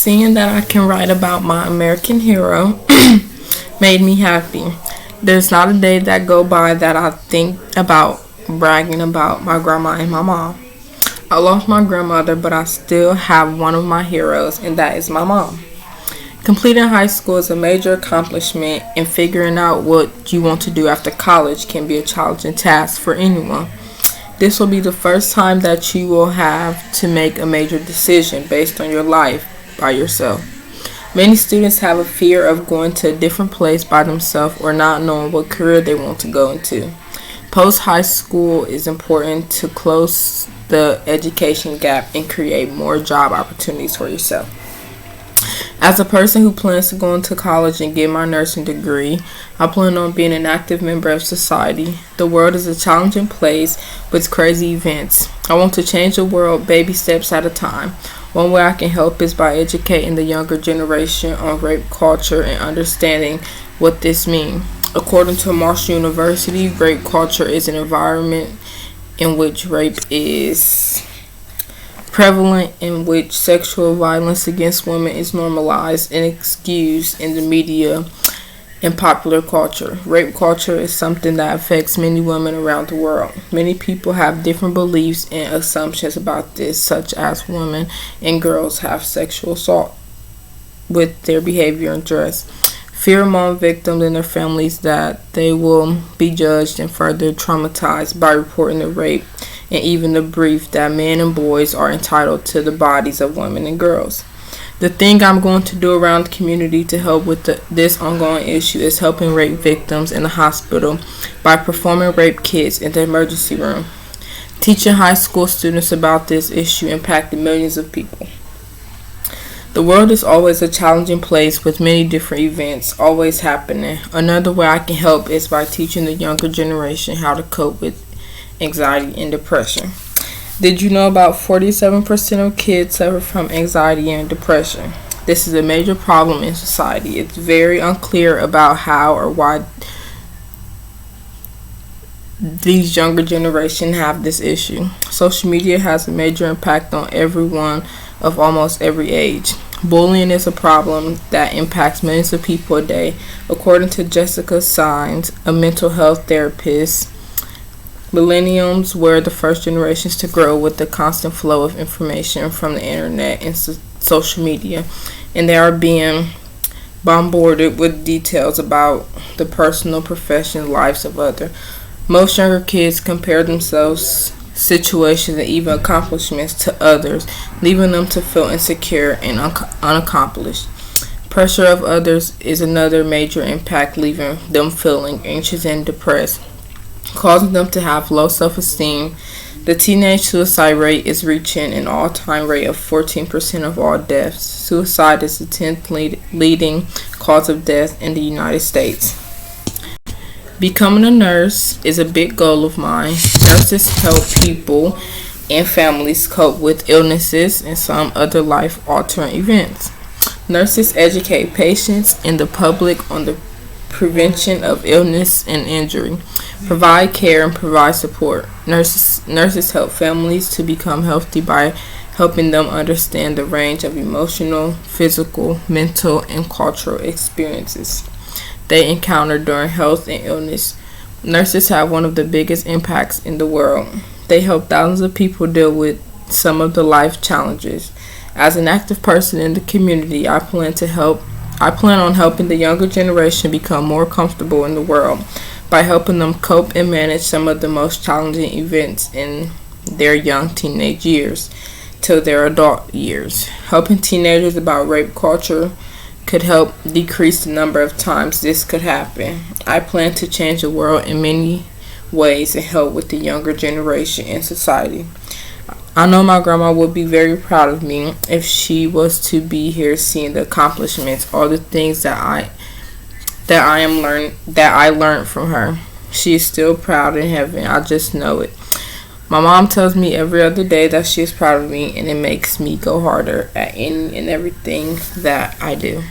Seeing that I can write about my American hero made me happy. There's not a day that go by that I think about bragging about my grandma and my mom. I lost my grandmother, but I still have one of my heroes, and that is my mom. Completing high school is a major accomplishment, and figuring out what you want to do after college can be a challenging task for anyone. This will be the first time that you will have to make a major decision based on your life by yourself. Many students have a fear of going to a different place by themselves or not knowing what career they want to go into. Post high school is important to close the education gap and create more job opportunities for yourself. As a person who plans to go into college and get my nursing degree, I plan on being an active member of society. The world is a challenging place with crazy events. I want to change the world baby steps at a time. One way I can help is by educating the younger generation on rape culture and understanding what this means. According to Marshall University, rape culture is an environment in which rape is prevalent, in which sexual violence against women is normalized and excused in the media and popular culture. Rape culture is something that affects many women around the world. Many people have different beliefs and assumptions about this, such as women and girls have sexual assault with their behavior and dress. Fear among victims and their families that they will be judged and further traumatized by reporting the rape, and even the belief that men and boys are entitled to the bodies of women and girls. The thing I'm going to do around the community to help with this ongoing issue is helping rape victims in the hospital by performing rape kits in the emergency room. Teaching high school students about this issue impacted millions of people. The world is always a challenging place with many different events always happening. Another way I can help is by teaching the younger generation how to cope with anxiety and depression. Did you know about 47% of kids suffer from anxiety and depression? This is a major problem in society. It's very unclear about how or why these younger generation have this issue. Social media has a major impact on everyone of almost every age. Bullying is a problem that impacts millions of people a day. According to Jessica Sines, a mental health therapist, millennials were the first generations to grow with the constant flow of information from the internet and social media, and they are being bombarded with details about the personal, professional lives of others. Most younger kids compare themselves, situations, and even accomplishments to others, leaving them to feel insecure and unaccomplished. Pressure of others is another major impact, leaving them feeling anxious and depressed, causing them to have low self-esteem. The teenage suicide rate is reaching an all-time rate of 14% of all deaths. Suicide is the 10th leading cause of death in the United States. Becoming a nurse is a big goal of mine. Nurses help people and families cope with illnesses and some other life-altering events. Nurses educate patients and the public on the prevention of illness and injury, provide care, and provide support. Nurses help families to become healthy by helping them understand the range of emotional, physical, mental, and cultural experiences they encounter during health and illness. Nurses have one of the biggest impacts in the world. They help thousands of people deal with some of the life challenges. As an active person in the community, I plan on helping the younger generation become more comfortable in the world by helping them cope and manage some of the most challenging events in their young teenage years till their adult years. Helping teenagers about rape culture could help decrease the number of times this could happen. I plan to change the world in many ways and help with the younger generation in society. I know my grandma would be very proud of me if she was to be here seeing the accomplishments, all the things that I learned from her. She is still proud in heaven. I just know it. My mom tells me every other day that she is proud of me, and it makes me go harder at any and everything that I do.